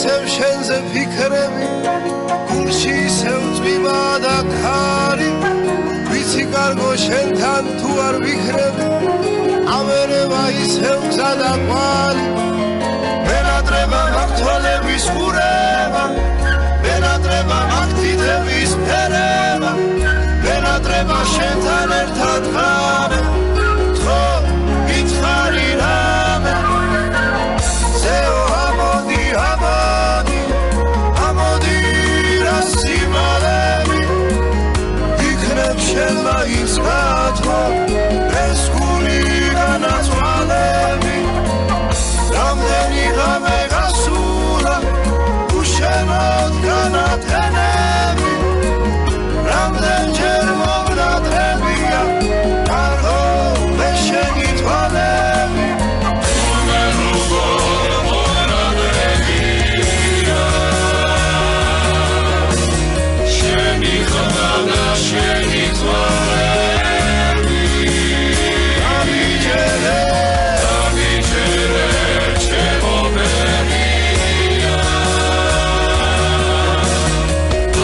ისევ შენზე ფიქრები გულში ისევ წვიმა და ქარი ვიცი კარგო შენთან თუ არ ვიქრები ამერება ისევ გზა და კვალი მენატრება მაქვს თვალების ყურება მენატრება მაქვს თითების ფერება მენატრება შენთან ერთად ღამე თქო მითხარი რამე ზეო ამოდი ამოდი ამოდი რა სიმალები იქნებ შენ მაინც გათო ეს გული განაცვალები რამდენი ღამე გასულა უშენოდ განათენები რამდენჯერ მომნატრებია კარგო მე შენი თვალები შენი ხმანა შენი თვალები ამიჯერე ჩემო ბერია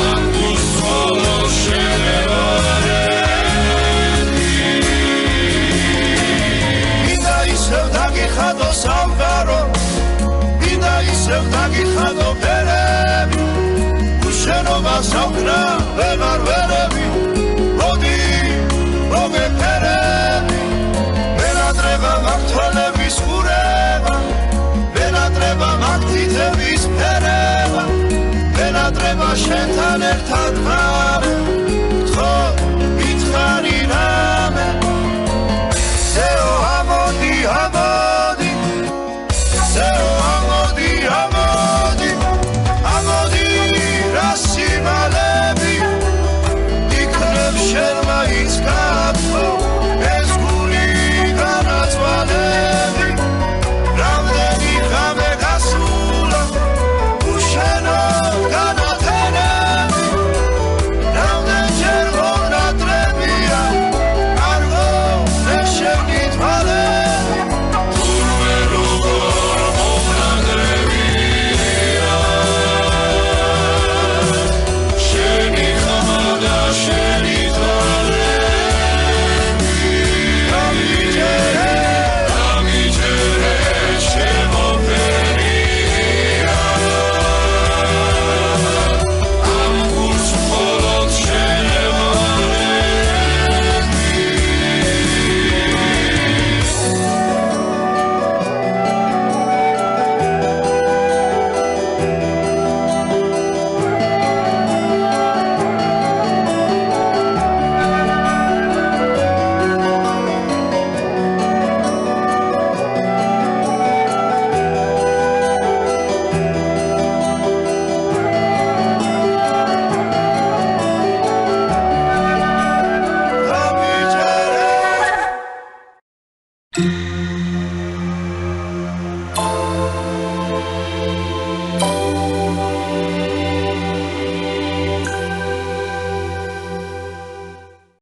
ანგუსოლო შენევარები მინდა ისევ დაგიხადო სამყარო მინდა ისევ დაგიხადო ფერები უშენობას აქვნა ვეღარ ვერები მოდი მოგეფერები მენატრება მაქვს თვალების ყურება მენატრება მაქვს თითების ფერება მენატრება შენთან ერთად ღამე